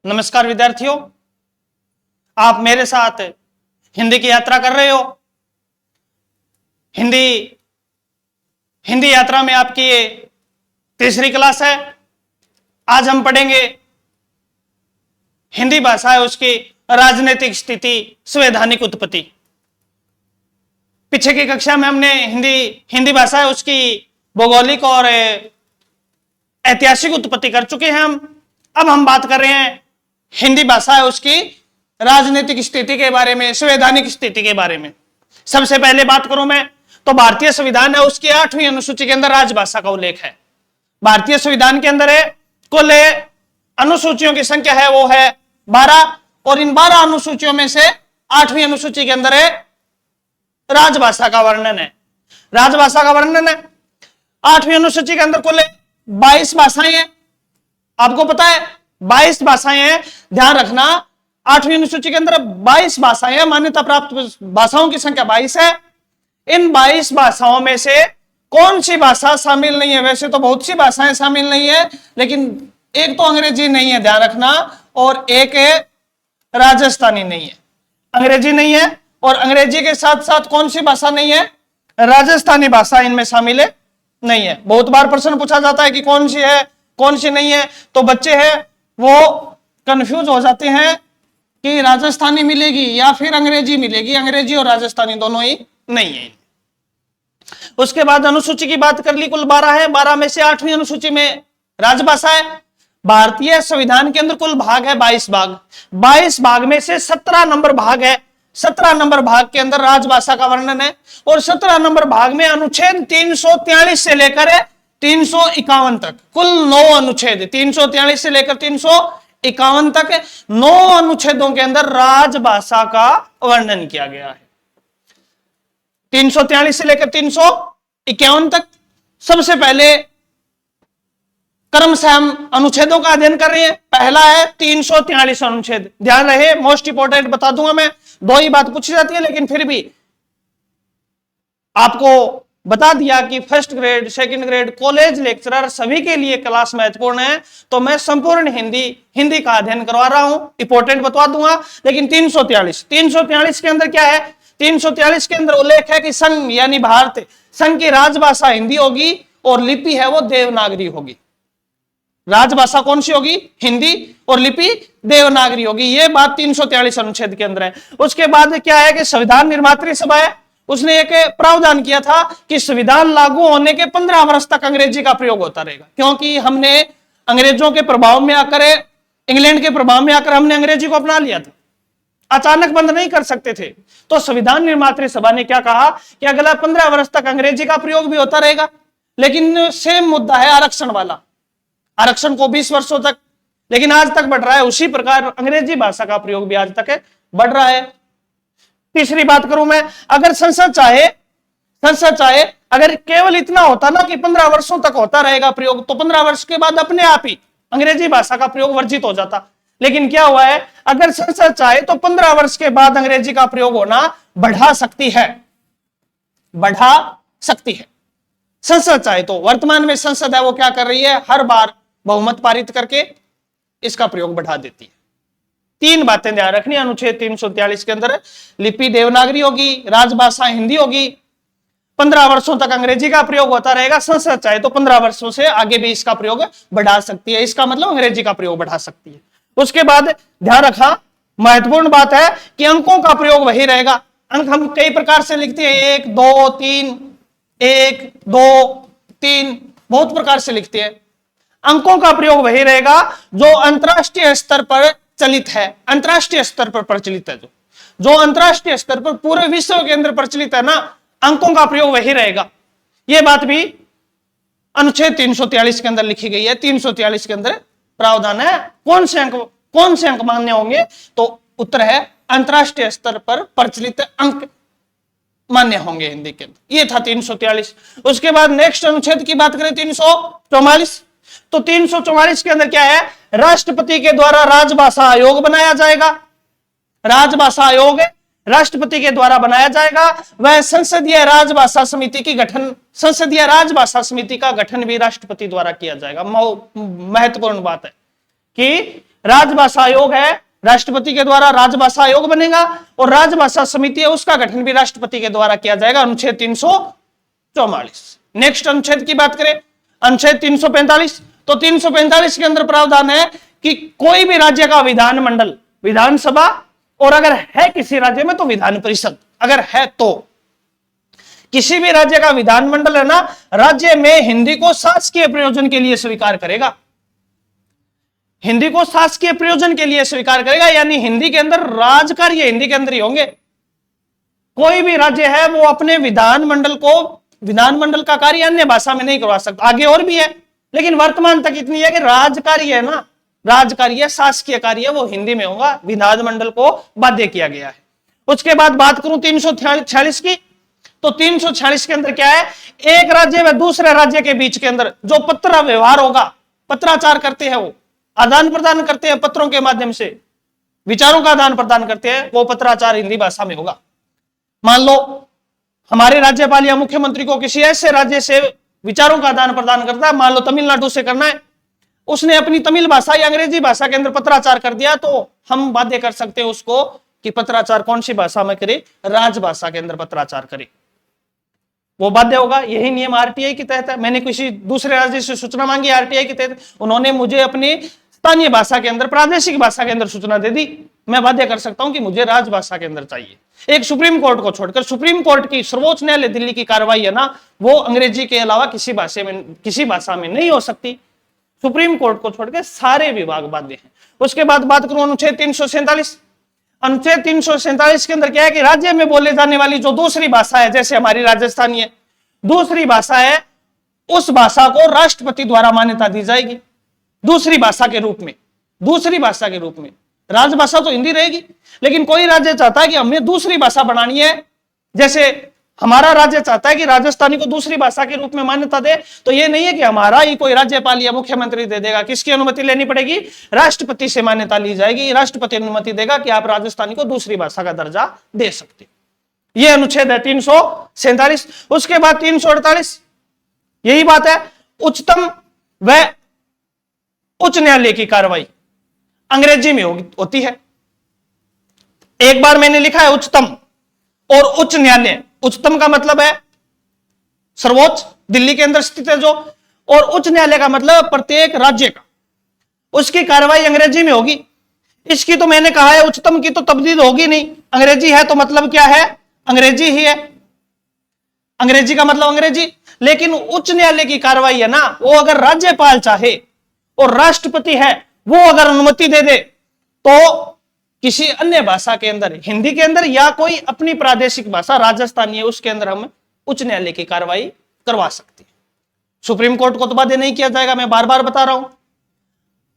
नमस्कार विद्यार्थियों, आप मेरे साथ हिंदी की यात्रा कर रहे हो। हिंदी यात्रा में आपकी ये तीसरी क्लास है। आज हम पढ़ेंगे हिंदी भाषा है उसकी राजनीतिक स्थिति, संवैधानिक उत्पत्ति। पीछे की कक्षा में हमने हिंदी भाषा है उसकी भौगोलिक और ऐतिहासिक उत्पत्ति कर चुके हैं अब हम बात कर रहे हैं हिंदी भाषा है उसकी राजनीतिक स्थिति के बारे में, संवैधानिक स्थिति के बारे में। सबसे पहले बात करूं मैं तो भारतीय संविधान है उसकी 8वीं अनुसूची के अंदर राजभाषा का उल्लेख है। भारतीय संविधान के अंदर है कुल अनुसूचियों की संख्या है वो है 12 और इन 12 अनुसूचियों में से 8वीं अनुसूची के अंदर है राजभाषा का वर्णन है। राजभाषा का वर्णन है 8वीं अनुसूची के अंदर कुल 22 भाषाएं हैं। आपको पता है 22 भाषाएं हैं, ध्यान रखना 8वीं अनुसूची के अंदर 22 भाषाएं हैं। मान्यता प्राप्त भाषाओं की संख्या 22 है। इन 22 भाषाओं में से कौन सी भाषा शामिल नहीं है? वैसे तो बहुत सी भाषाएं शामिल नहीं है, लेकिन एक तो अंग्रेजी नहीं है, ध्यान रखना, और एक है राजस्थानी नहीं है। अंग्रेजी नहीं है और अंग्रेजी के साथ साथ कौन सी भाषा नहीं है? राजस्थानी भाषा इनमें शामिल है नहीं है। बहुत बार प्रश्न पूछा जाता है कि कौन सी है कौन सी नहीं है, तो बच्चे हैं वो कंफ्यूज हो जाते हैं कि राजस्थानी मिलेगी या फिर अंग्रेजी मिलेगी। अंग्रेजी और राजस्थानी दोनों ही नहीं है। उसके बाद अनुसूची की बात कर ली, कुल 12 है। 12 में से 8वीं अनुसूची में राजभाषा है। भारतीय संविधान के अंदर कुल भाग है 22 भाग। 22 भाग में से 17 नंबर भाग है। 17 नंबर भाग के अंदर राजभाषा का वर्णन है और 17 नंबर भाग में अनुच्छेद 343 से लेकर 351 तक कुल 9 अनुच्छेद, 343 से लेकर 351 तक 9 अनुच्छेदों के अंदर राजभाषा का वर्णन किया गया है। 343 से लेकर 351 तक। सबसे पहले क्रम से हम अनुच्छेदों का अध्ययन कर रहे हैं। पहला है 343 अनुच्छेद। ध्यान रहे, मोस्ट इंपोर्टेंट बता दूंगा मैं, 2 ही बात पूछी जाती है, लेकिन फिर भी आपको बता दिया कि first grade, second grade, college lecturer सभी के लिए क्लास महत्वपूर्ण है, तो मैं संपूर्ण हिंदी का अध्ययन करवा रहा हूं। इंपोर्टेंट बता दूंगा, लेकिन 343 के अंदर क्या है? 343 के अंदर उल्लेख है कि संघ यानी भारत संघ की राजभाषा हिंदी होगी और लिपि है वो देवनागरी होगी। राजभाषा कौन सी होगी? हिंदी, और लिपि देवनागरी होगी। ये बात 343 अनुच्छेद के अंदर है। उसके बाद क्या है कि संविधान निर्मात्री सभा है, उसने एक प्रावधान किया था कि संविधान लागू होने के 15 वर्ष तक अंग्रेजी का प्रयोग होता रहेगा, क्योंकि हमने अंग्रेजों के प्रभाव में आकर, इंग्लैंड के प्रभाव में आकर हमने अंग्रेजी को अपना लिया था, अचानक बंद नहीं कर सकते थे। तो संविधान निर्मात्री सभा ने क्या कहा कि अगला 15 वर्ष तक अंग्रेजी का प्रयोग भी होता रहेगा। लेकिन सेम मुद्दा है आरक्षण वाला, आरक्षण को 20 वर्षों तक, लेकिन आज तक बढ़ रहा है। उसी प्रकार अंग्रेजी भाषा का प्रयोग भी आज तक बढ़ रहा है। तीसरी बात करूं मैं, अगर संसद चाहे अगर केवल इतना होता ना कि 15 वर्षों तक होता रहेगा प्रयोग, तो 15 वर्ष के बाद अपने आप ही अंग्रेजी भाषा का प्रयोग वर्जित हो जाता। लेकिन क्या हुआ है, अगर संसद चाहे तो 15 वर्ष के बाद अंग्रेजी का प्रयोग होना बढ़ा सकती है संसद चाहे तो। वर्तमान में संसद है वो क्या कर रही है? हर बार बहुमत पारित करके इसका प्रयोग बढ़ा देती है। 3 बातें ध्यान रखनी। अनुच्छेद 343 के अंदर लिपि देवनागरी होगी, राजभाषा हिंदी होगी, 15 वर्षों तक अंग्रेजी का प्रयोग होता रहेगा। संसद चाहे तो 15 वर्षों से आगे भी इसका प्रयोग बढ़ा सकती है। इसका मतलब अंग्रेजी का प्रयोग बढ़ा सकती है। उसके बाद ध्यान रखा, महत्वपूर्ण बात है कि अंकों का प्रयोग वही रहेगा। अंक हम कई प्रकार से लिखते हैं, 1 2 3, 1 2 3, बहुत प्रकार से लिखते हैं। अंकों का प्रयोग वही रहेगा जो अंतरराष्ट्रीय स्तर पर चलित है, अंतरराष्ट्रीय स्तर पर प्रचलित है। जो अंतरराष्ट्रीय स्तर पर पूरे विश्व के अंदर प्रचलित है ना, अंकों का प्रयोग वही रहेगा। यह बात भी अनुच्छेद 343 के अंदर लिखी गई है। 343 के अंदर प्रावधान है कौन से अंक मान्य होंगे, तो उत्तर है अंतरराष्ट्रीय स्तर पर प्रचलित अंक मान्य होंगे हिंदी के अंदर। यह था 343। उसके बाद नेक्स्ट अनुच्छेद की बात करें 344, तो 344 के अंदर क्या है? राष्ट्रपति के द्वारा राजभाषा आयोग बनाया जाएगा। राजभाषा आयोग राष्ट्रपति के द्वारा बनाया जाएगा। वह संसदीय राजभाषा समिति का गठन भी राष्ट्रपति द्वारा किया जाएगा। महत्वपूर्ण बात है। कि राजभाषा आयोग है, राष्ट्रपति के द्वारा राजभाषा आयोग बनेगा और राजभाषा समिति है उसका गठन भी राष्ट्रपति के द्वारा किया जाएगा। अनुच्छेद 344। नेक्स्ट अनुच्छेद की बात करें, अनुच्छेद 345। तो 345 के अंदर प्रावधान है कि कोई भी राज्य का विधानमंडल, विधानसभा, और अगर है किसी राज्य में तो विधान परिषद, अगर है तो किसी भी राज्य का विधानमंडल है ना, राज्य में हिंदी को शासकीय प्रयोजन के लिए स्वीकार करेगा। हिंदी को शासकीय प्रयोजन के लिए स्वीकार करेगा, यानी हिंदी के अंदर राजकार्य हिंदी के अंदर ही होंगे। कोई भी राज्य है वो अपने विधानमंडल का कार्य अन्य भाषा में नहीं करवा सकता। आगे और भी है, लेकिन वर्तमान तक इतनी है कि राजकार्य है ना, राजकार्य शासकीय कार्य वो हिंदी में होगा, विधानमंडल को बाध्य किया गया है। उसके बाद बात करूं 346 की, तो 346 के अंदर क्या है, एक राज्य व दूसरे राज्य के बीच के अंदर जो पत्र व्यवहार होगा, पत्राचार करते हैं, वो आदान प्रदान करते हैं, पत्रों के माध्यम से विचारों का आदान प्रदान करते हैं, वो पत्राचार हिंदी भाषा में होगा। मान लो हमारे राज्यपाल या मुख्यमंत्री को किसी ऐसे राज्य से विचारों का आदान प्रदान करता है, मान लो तमिलनाडु से करना है, उसने अपनी तमिल भाषा या अंग्रेजी भाषा के अंदर पत्राचार कर दिया, तो हम बाध्य कर सकते हैं उसको कि पत्राचार कौन सी भाषा में करे, राजभाषा के अंदर पत्राचार करे, वो बाध्य होगा। यही नियम आरटीआई के तहत है। मैंने किसी दूसरे राज्य से सूचना मांगी आरटीआई के तहत, उन्होंने मुझे अपनी स्थानीय भाषा के अंदर, प्रादेशिक भाषा के अंदर सूचना दे दी, मैं बाध्य कर सकता हूं कि मुझे राजभाषा के अंदर चाहिए। एक सुप्रीम कोर्ट को छोड़कर, सुप्रीम कोर्ट की, सर्वोच्च न्यायालय दिल्ली की कार्रवाई है ना, वो अंग्रेजी के अलावा किसी भाषा में नहीं हो सकती। सुप्रीम कोर्ट को छोड़कर सारे विभाग बाध्य हैं। उसके बाद बात करूं अनुच्छेद 347। अनुच्छेद 347 के अंदर क्या है कि राज्य में बोले जाने वाली जो दूसरी भाषा है, जैसे हमारी राजस्थानी है, दूसरी भाषा है, उस भाषा को राष्ट्रपति द्वारा मान्यता दी जाएगी दूसरी भाषा के रूप में। दूसरी भाषा के रूप में राजभाषा तो हिंदी रहेगी, लेकिन कोई राज्य चाहता है कि हमें दूसरी भाषा बनानी है, जैसे हमारा राज्य चाहता है कि राजस्थानी को दूसरी भाषा के रूप में मान्यता दे, तो ये नहीं है कि हमारा ही कोई राज्यपाल या मुख्यमंत्री दे देगा। किसकी अनुमति लेनी पड़ेगी? राष्ट्रपति से मान्यता ली जाएगी। राष्ट्रपति अनुमति देगा कि आप राजस्थानी को दूसरी भाषा का दर्जा दे सकते। यह अनुच्छेद है 347। उसके बाद 348, यही बात है, उच्चतम व उच्च न्यायालय की कार्रवाई अंग्रेजी में होती है। एक बार मैंने लिखा है उच्चतम और उच्च न्यायालय। उच्चतम का मतलब है सर्वोच्च, दिल्ली के अंदर स्थित है जो, और उच्च न्यायालय का मतलब प्रत्येक राज्य का, उसकी कार्रवाई अंग्रेजी में होगी। इसकी तो मैंने कहा है उच्चतम की तो तब्दील होगी नहीं, अंग्रेजी है तो मतलब क्या है, अंग्रेजी ही है, अंग्रेजी का मतलब अंग्रेजी। लेकिन उच्च न्यायालय की कार्रवाई है ना, वो अगर राज्यपाल चाहे और राष्ट्रपति है वो अगर अनुमति दे दे, तो किसी अन्य भाषा के अंदर, हिंदी के अंदर या कोई अपनी प्रादेशिक भाषा राजस्थानी है उसके अंदर हम उच्च न्यायालय की कार्रवाई करवा सकते हैं। सुप्रीम कोर्ट को तो बाध्य नहीं किया जाएगा, मैं बार बार बता रहा हूं।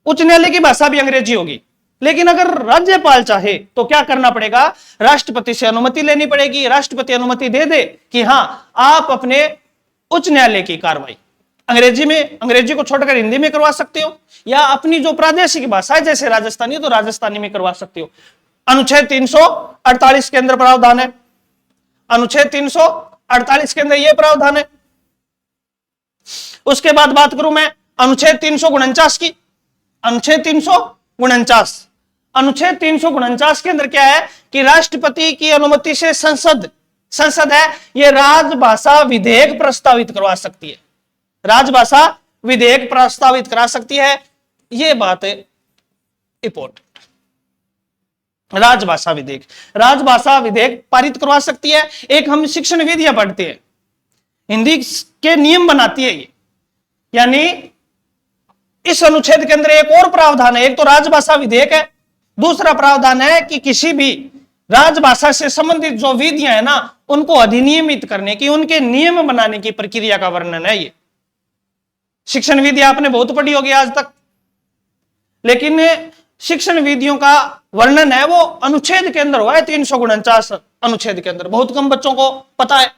उच्च न्यायालय की भाषा भी अंग्रेजी होगी, लेकिन अगर राज्यपाल चाहे तो क्या करना पड़ेगा, राष्ट्रपति से अनुमति लेनी पड़ेगी। राष्ट्रपति अनुमति दे दे कि हां आप अपने उच्च न्यायालय की कार्रवाई अंग्रेजी में, अंग्रेजी को छोड़कर हिंदी में करवा सकते हो, या अपनी जो प्रादेशिक भाषा है जैसे राजस्थानी तो राजस्थानी में करवा सकते हो। अनुच्छेद 348 के अंदर प्रावधान है, अनुच्छेद 348 के अंदर यह प्रावधान है। उसके बाद बात करूं मैं अनुच्छेद 349 की। अनुच्छेद 349, अनुच्छेद 349 के अंदर क्या है कि राष्ट्रपति की अनुमति से संसद है ये राजभाषा विधेयक प्रस्तावित करवा सकती है, राजभाषा विधेयक प्रस्तावित करा सकती है। यह बात है इंपॉर्टेंट। राजभाषा विधेयक पारित करवा सकती है। एक हम शिक्षण विधियां पढ़ते हैं, हिंदी के नियम बनाती है ये, यानी इस अनुच्छेद के अंदर एक और प्रावधान है। एक तो राजभाषा विधेयक है, दूसरा प्रावधान है कि किसी भी राजभाषा से संबंधित जो विधियां है ना उनको अधिनियमित करने की, उनके नियम बनाने की प्रक्रिया का वर्णन है ये। शिक्षण विधि आपने बहुत पढ़ी होगी आज तक, लेकिन शिक्षण विधियों का वर्णन है वो अनुच्छेद के अंदर हुआ है 349 अनुच्छेद के अंदर। बहुत कम बच्चों को पता है।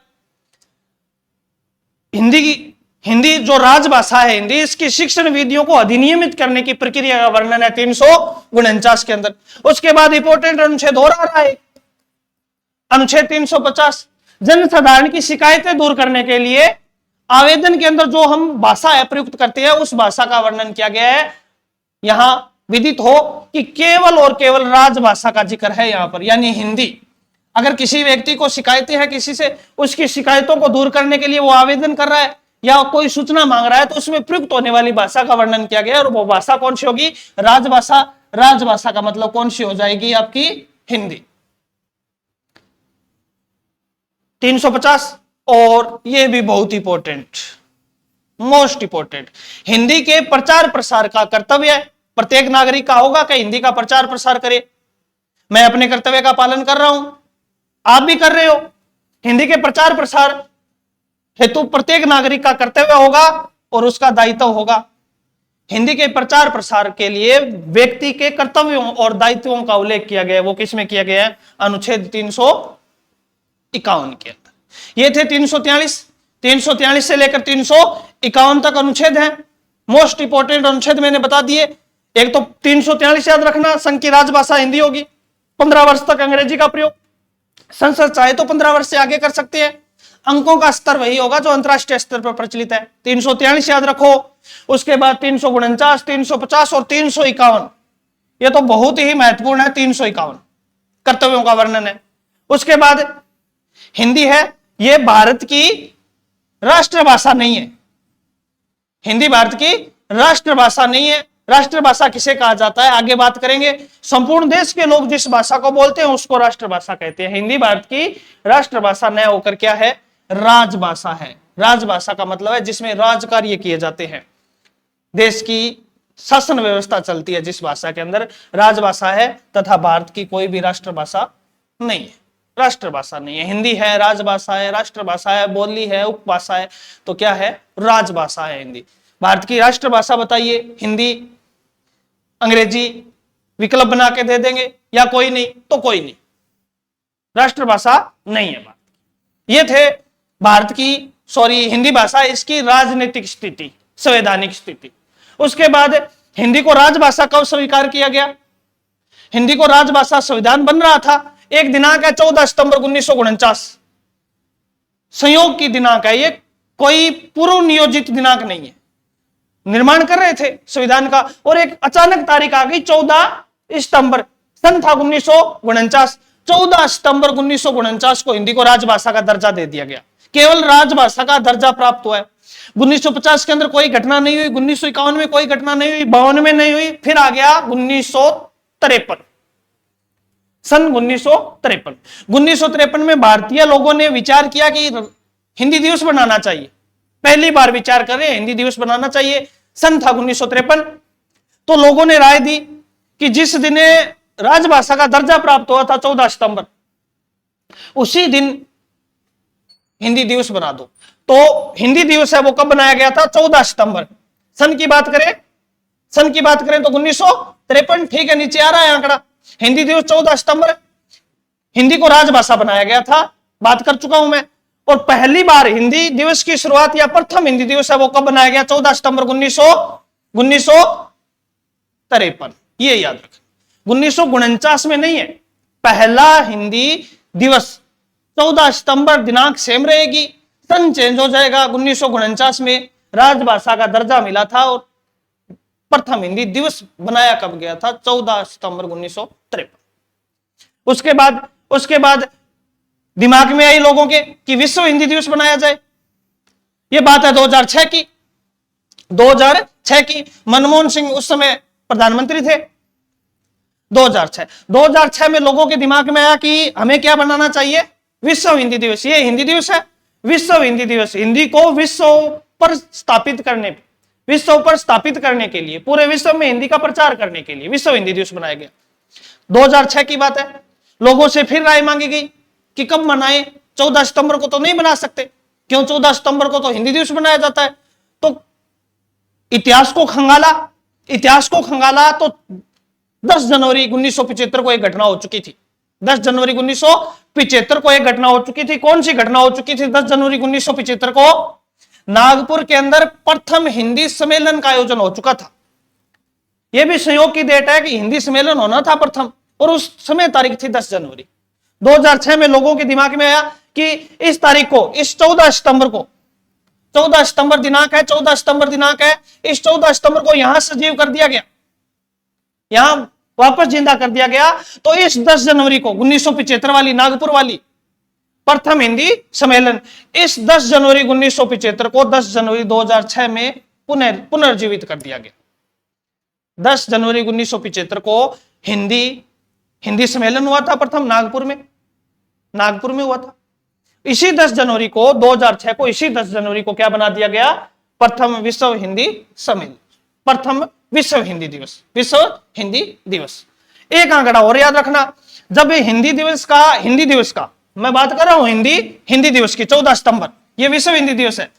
हिंदी जो राजभाषा है हिंदी, इसकी शिक्षण विधियों को अधिनियमित करने की प्रक्रिया का वर्णन है 349 के अंदर। उसके बाद इंपोर्टेंट अनुच्छेद और आ रहा है, अनुच्छेद 350, जनसाधारण की शिकायतें दूर करने के लिए आवेदन के अंदर जो हम भाषा है प्रयुक्त करते हैं उस भाषा का वर्णन किया गया है। यहां विदित हो कि केवल और केवल राजभाषा का जिक्र है यहाँ पर, यानी हिंदी। अगर किसी व्यक्ति को शिकायतें हैं किसी से, उसकी शिकायतों को दूर करने के लिए वो आवेदन कर रहा है या कोई सूचना मांग रहा है, तो उसमें प्रयुक्त होने वाली भाषा का वर्णन किया गया, और वो भाषा कौन सी होगी? राजभाषा। राजभाषा का मतलब कौन सी हो जाएगी? आपकी हिंदी। 350, और ये भी बहुत इंपॉर्टेंट, मोस्ट इंपॉर्टेंट, हिंदी के प्रचार प्रसार का कर्तव्य प्रत्येक नागरिक का होगा कि हिंदी का प्रचार प्रसार करे। मैं अपने कर्तव्य का पालन कर रहा हूं, आप भी कर रहे हो। हिंदी के प्रचार प्रसार हेतु प्रत्येक नागरिक का कर्तव्य होगा और उसका दायित्व होगा। हिंदी के प्रचार प्रसार के लिए व्यक्ति के कर्तव्यों और दायित्वों का उल्लेख किया गया है। वो किसमें किया गया है? अनुच्छेद 351 के अंदर। ये थे 343 से लेकर 351 तक अनुच्छेद हैं। मोस्ट इंपोर्टेंट अनुच्छेद मैंने बता दिए। एक तो 343 याद रखना, संघ की राजभाषा हिंदी होगी, 15 वर्ष तक अंग्रेजी का प्रयोग, संसद चाहे तो 15 वर्ष से आगे कर सकते हैं। अंकों का स्तर वही होगा जो अंतरराष्ट्रीय स्तर पर प्रचलित है। 343 याद रखो। उसके बाद 349, 350 और 351, ये तो बहुत ही महत्वपूर्ण है। 351 कर्तव्यों का वर्णन है। उसके बाद हिंदी है, ये भारत की राष्ट्रभाषा नहीं है। हिंदी भारत की राष्ट्रभाषा नहीं है। राष्ट्रभाषा किसे कहा जाता है आगे बात करेंगे। संपूर्ण देश के लोग जिस भाषा को बोलते हैं उसको राष्ट्रभाषा कहते हैं। हिंदी भारत की राष्ट्रभाषा न होकर क्या है? राजभाषा है। राजभाषा का मतलब है जिसमें राज कार्य किए जाते हैं, देश की शासन व्यवस्था चलती है जिस भाषा के अंदर, राजभाषा है। तथा भारत की कोई भी राष्ट्रभाषा नहीं है, राष्ट्रभाषा नहीं है। हिंदी है, राजभाषा है, राष्ट्रभाषा है, बोली है, उपभाषा है, तो क्या है? राजभाषा है हिंदी। भारत की राष्ट्रभाषा बताइए, हिंदी, अंग्रेजी, विकल्प बना के दे देंगे, या कोई नहीं तो कोई नहीं, राष्ट्रभाषा नहीं है भारत। ये थे भारत की हिंदी भाषा, इसकी राजनीतिक स्थिति, संवैधानिक स्थिति। उसके बाद हिंदी को राजभाषा कब स्वीकार किया गया? हिंदी को राजभाषा संविधान बन रहा था, एक दिनांक है 14 सितंबर 1949, संयोग की दिनांक है ये, कोई पूर्व नियोजित दिनांक नहीं है। निर्माण कर रहे थे संविधान का और एक अचानक तारीख आ गई 14 सितंबर, सन था 1949। 14 सितंबर 1949 को हिंदी को राजभाषा का दर्जा दे दिया गया, केवल राजभाषा का दर्जा प्राप्त हुआ है। 1950 के अंदर कोई घटना नहीं हुई, 1951 में कोई घटना नहीं हुई, 52 में नहीं हुई, फिर आ गया 1953, सन 1953। 1953 में भारतीय लोगों ने विचार किया कि हिंदी दिवस बनाना चाहिए। पहली बार विचार कर रहे हैं हिंदी दिवस बनाना चाहिए, सन था 1953। तो लोगों ने राय दी कि जिस दिन राजभाषा का दर्जा प्राप्त हुआ था 14 सितंबर, उसी दिन हिंदी दिवस बना दो। तो हिंदी दिवस है वो कब बनाया गया था? 14 सितंबर। सन की बात करें तो 1953, ठीक है, नीचे आ रहा है आंकड़ा। हिंदी दिवस 14 सितंबर, हिंदी को राजभाषा बनाया गया था, बात कर चुका हूं मैं। और पहली बार हिंदी दिवस की शुरुआत या प्रथम हिंदी दिवस है वो कब बनाया गया? 14 सितंबर 1953, ये याद रखें। 1949 में नहीं है। पहला हिंदी दिवस 14 सितंबर, दिनांक सेम रहेगी, सन चेंज हो जाएगा। 1949 में राजभाषा का दर्जा मिला था और प्रथम हिंदी दिवस बनाया कब गया था? 14 सितंबर 1953। उसके बाद दिमाग में आई लोगों के कि विश्व हिंदी दिवस बनाया जाए। यह बात है 2006 की। मनमोहन सिंह उस समय प्रधानमंत्री थे। 2006 में लोगों के दिमाग में आया कि हमें क्या बनाना चाहिए? विश्व हिंदी दिवस। ये हिंदी दिवस है, विश्व हिंदी दिवस। हिंदी को विश्व पर स्थापित करने के लिए, पूरे विश्व में हिंदी का प्रचार करने के लिए विश्व हिंदी दिवस बनाया गया। 2006 की बात है। लोगों से फिर राय मांगी गई कि कब मनाएं? 14 सितंबर को तो नहीं बना सकते, क्यों? 14 सितंबर को तो हिंदी दिवस बनाया जाता है। तो इतिहास को खंगाला तो 10 जनवरी 1975 को एक घटना हो चुकी थी। 10 जनवरी 1975 को एक घटना हो चुकी थी। कौन सी घटना हो चुकी थी? 10 जनवरी 1975 को नागपुर के अंदर प्रथम हिंदी सम्मेलन का आयोजन हो चुका था। यह भी संयोग की डेट है कि हिंदी सम्मेलन होना था प्रथम, और उस समय तारीख थी 10 जनवरी 2006 में। लोगों के दिमाग में आया कि इस तारीख को, इस 14 सितंबर को, 14 सितंबर दिनांक है, 14 सितंबर दिनांक है, इस 14 सितंबर को यहां सजीव कर दिया गया। यहां वापस जिंदा कर दिया गया। तो इस 10 जनवरी को 1975 वाली नागपुर वाली प्रथम हिंदी सम्मेलन, इस 10 जनवरी 1975 को 10 जनवरी 2006 में पुनर्जीवित कर दिया गया। 10 जनवरी 1975 को हिंदी सम्मेलन हुआ था प्रथम नागपुर में हुआ था। इसी 10 जनवरी को 2006 को इसी 10 जनवरी को क्या बना दिया गया? प्रथम विश्व हिंदी सम्मेलन, प्रथम विश्व हिंदी दिवस। एक आंकड़ा और याद रखना, जब हिंदी दिवस का मैं बात कर रहा हूं, हिंदी दिवस की 14 सितंबर, यह विश्व हिंदी दिवस है।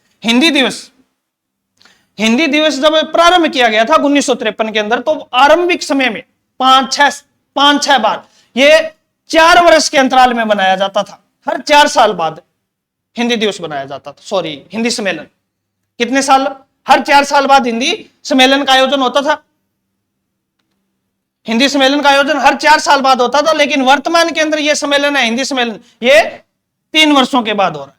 हिंदी दिवस जब प्रारंभ किया गया था 1953 के अंदर, तो आरंभिक समय में 5-6 बार, ये 4 वर्ष के अंतराल में बनाया जाता था। हर 4 साल बाद हिंदी दिवस बनाया जाता था, हिंदी सम्मेलन। कितने साल? हर 4 साल बाद हिंदी सम्मेलन का आयोजन होता था। हिंदी सम्मेलन का आयोजन हर 4 साल बाद होता था, लेकिन वर्तमान के अंदर यह सम्मेलन है, हिंदी सम्मेलन, ये 3 वर्षों के बाद हो रहा है।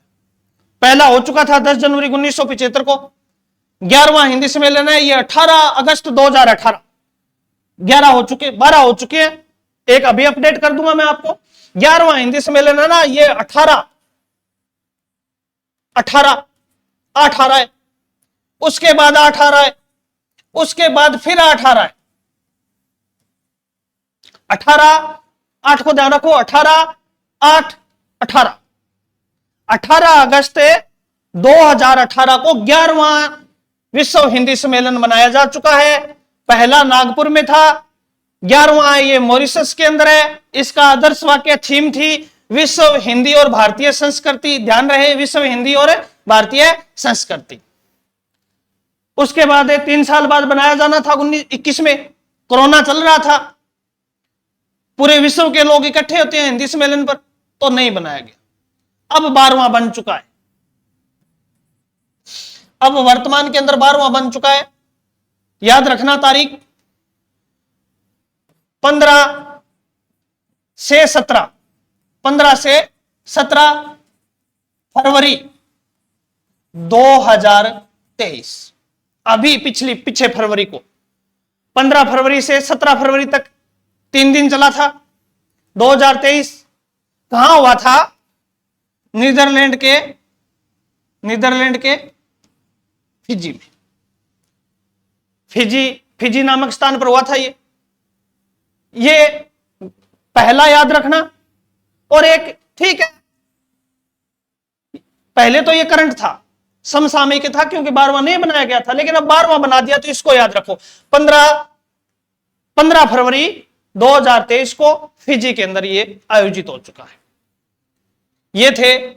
पहला हो चुका था 10 जनवरी 1975 को, 11वां हिंदी सम्मेलन है, ये 18 अगस्त 2018, 12 हो चुके हैं। एक अभी अपडेट कर दूंगा मैं आपको, 11वां हिंदी सम्मेलन है ना, ये 18 है, उसके बाद 18 है, उसके बाद फिर 18 है, 8 को ध्यान रखो, 18 अगस्त 2018 को 11वां विश्व हिंदी सम्मेलन मनाया जा चुका है। पहला नागपुर में था, 11वां ये मॉरिशस के अंदर है। इसका आदर्श वाक्य थीम थी विश्व हिंदी और भारतीय संस्कृति। ध्यान रहे, विश्व हिंदी और भारतीय संस्कृति। उसके बाद 3 साल बाद बनाया जाना था 1921 में, कोरोना चल रहा था, पूरे विश्व के लोग इकट्ठे होते हैं हिंदी सम्मेलन पर, तो नहीं बनाया गया। अब 12वां बन चुका है, अब वर्तमान के अंदर 12वां बन चुका है। याद रखना तारीख 15 से 17 फरवरी 2023, अभी पिछले फरवरी को 15 फरवरी से 17 फरवरी तक 3 दिन चला था 2023। कहां हुआ था? नीदरलैंड के फिजी में, फिजी नामक स्थान पर हुआ था ये पहला याद रखना। और एक, ठीक है, पहले तो ये करंट था, समसामयिक था, क्योंकि 12वां नहीं बनाया गया था, लेकिन अब 12वां बना दिया, तो इसको याद रखो। 15 फरवरी 2023 को फिजी के अंदर ये आयोजित हो चुका है। ये थे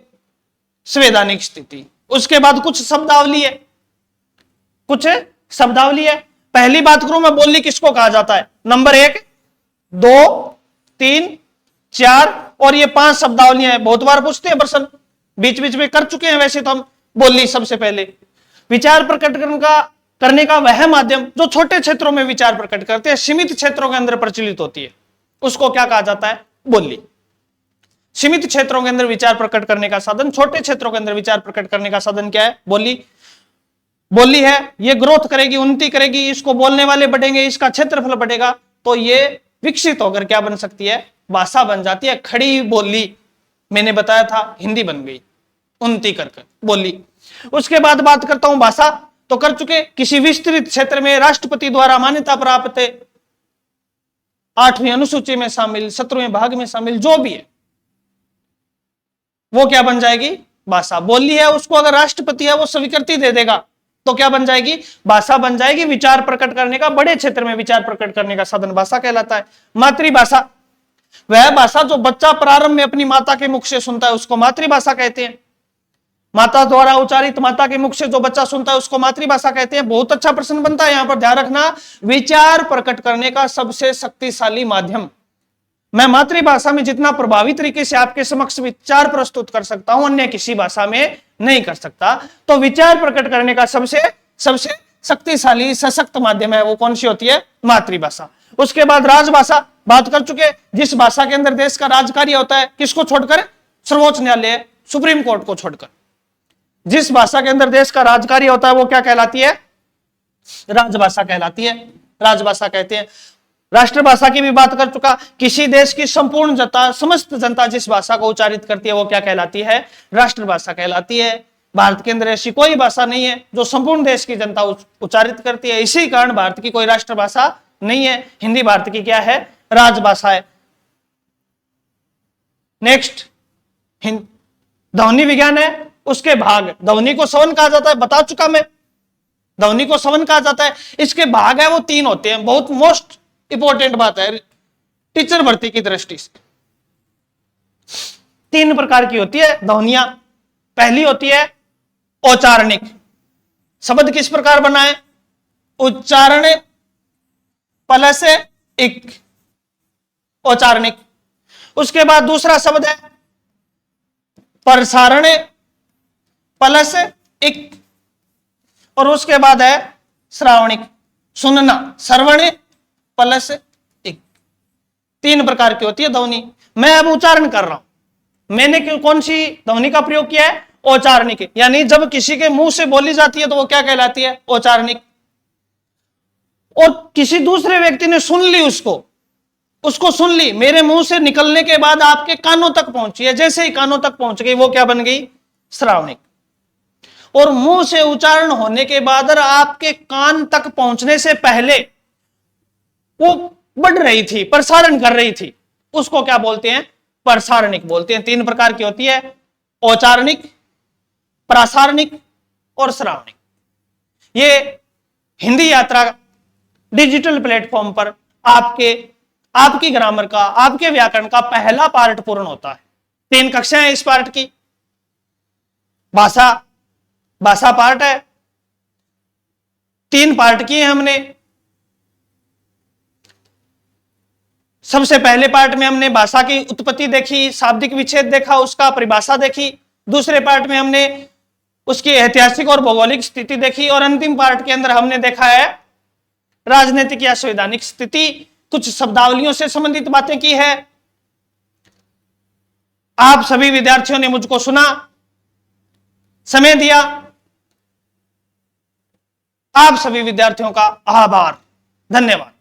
संवैधानिक स्थिति। उसके बाद कुछ शब्दावली है। पहली बात करूं मैं, बोली किसको कहा जाता है? नंबर 1, 2, 3, 4 और ये 5 शब्दावलियां हैं। बहुत बार पूछते हैं प्रश्न, बीच में कर चुके हैं वैसे तो हम। बोली सबसे पहले विचार प्रकट करने का वह माध्यम जो छोटे क्षेत्रों में विचार प्रकट करते हैं, सीमित क्षेत्रों के अंदर प्रचलित होती है, उसको क्या कहा जाता है? बोली। सीमित क्षेत्रों के अंदर विचार प्रकट करने का साधन, छोटे क्षेत्रों के अंदर विचार प्रकट करने का साधन क्या है? बोली है। ये ग्रोथ करेगी, उन्नति करेगी, इसको बोलने वाले बढ़ेंगे, इसका क्षेत्रफल बढ़ेगा, तो ये विकसित होकर क्या बन सकती है? भाषा बन जाती है। खड़ी बोली, मैंने बताया था, हिंदी बन गई उन्नति करके बोली। उसके बाद बात करता हूं भाषा, तो कर चुके। किसी विस्तृत क्षेत्र में राष्ट्रपति द्वारा मान्यता प्राप्त है, 8वीं अनुसूची में शामिल, 17वें भाग में शामिल, जो भी है वो क्या बन जाएगी? भाषा। बोली है, उसको अगर राष्ट्रपति है वो स्वीकृति दे देगा, तो क्या बन जाएगी? भाषा बन जाएगी। विचार प्रकट करने का, बड़े क्षेत्र में विचार प्रकट करने का साधन भाषा कहलाता है। मातृभाषा, वह भाषा जो बच्चा प्रारंभ में अपनी माता के मुख से सुनता है, उसको मातृभाषा कहते हैं। माता द्वारा उच्चारित, माता के मुख से जो बच्चा सुनता है, उसको मातृभाषा कहते हैं। बहुत अच्छा प्रश्न बनता है, यहां पर ध्यान रखना, विचार प्रकट करने का सबसे शक्तिशाली माध्यम। मैं मातृभाषा में जितना प्रभावी तरीके से आपके समक्ष विचार प्रस्तुत कर सकता हूं, अन्य किसी भाषा में नहीं कर सकता। तो विचार प्रकट करने का सबसे शक्तिशाली सशक्त माध्यम है, वो कौन सी होती है? मातृभाषा। उसके बाद राजभाषा, बात कर चुके। जिस भाषा के अंदर देश का राजकार्य होता है, किसको छोड़कर? सर्वोच्च न्यायालय, सुप्रीम कोर्ट को छोड़कर। जिस भाषा के अंदर देश का राजकार्य होता है, वो क्या कहलाती है? राजभाषा कहलाती है, राजभाषा कहते हैं। राष्ट्रभाषा की भी बात कर चुका। किसी देश की संपूर्ण जनता, समस्त जनता जिस भाषा को उच्चारित करती है वो क्या कहलाती है? राष्ट्रभाषा कहलाती है। भारत के अंदर ऐसी कोई भाषा नहीं है जो संपूर्ण देश की जनता उच्चारित करती है, इसी कारण भारत की कोई राष्ट्रभाषा नहीं है। हिंदी भारत की क्या है? राजभाषा है। नेक्स्ट, ध्वनि विज्ञान है, उसके भाग। ध्वनि को सवन कहा जाता है, बता चुका मैं, ध्वनि को सवन कहा जाता है। इसके भाग है वो 3 होते हैं। बहुत मोस्ट इंपॉर्टेंट बात है टीचर भर्ती की दृष्टि से। 3 प्रकार की होती है ध्वनियां। पहली होती है औचारणिक। शब्द किस प्रकार बना है? उच्चारण प्लस इक, औचारणिक। उसके बाद दूसरा शब्द है प्रसारण प्लस इक, और उसके बाद है श्रावणिक, सुनना, श्रवण प्लस इक। 3 प्रकार की होती है ध्वनि। मैं अब उच्चारण कर रहा हूं। मैंने कौन सी ध्वनि का प्रयोग किया है? औचारणिक। यानी जब किसी के मुंह से बोली जाती है तो वो क्या कहलाती है? औचारणिक। और किसी दूसरे व्यक्ति ने सुन ली, उसको सुन ली, मेरे मुंह से निकलने के बाद आपके कानों तक पहुंची है, जैसे ही कानों तक पहुंच गई वो क्या बन गई? श्रावणिक। और मुंह से उच्चारण होने के बाद आपके कान तक पहुंचने से पहले वो बढ़ रही थी, प्रसारण कर रही थी, उसको क्या बोलते हैं? प्रसारणिक बोलते हैं। 3 प्रकार की होती है, औचारणिक, प्रासारणिक और श्रावणिक। ये हिंदी यात्रा डिजिटल प्लेटफॉर्म पर आपकी ग्रामर का, आपके व्याकरण का पहला पार्ट पूर्ण होता है। 3 कक्षाएं हैं इस पार्ट की। भाषा पार्ट है, 3 पार्ट किए हमने। सबसे पहले पार्ट में हमने भाषा की उत्पत्ति देखी, शाब्दिक विच्छेद देखा, उसका परिभाषा देखी। दूसरे पार्ट में हमने उसकी ऐतिहासिक और भौगोलिक स्थिति देखी, और अंतिम पार्ट के अंदर हमने देखा है राजनीतिक या संवैधानिक स्थिति, कुछ शब्दावलियों से संबंधित बातें की है। आप सभी विद्यार्थियों ने मुझको सुना, समय दिया। आप सभी विद्यार्थियों का आभार, धन्यवाद।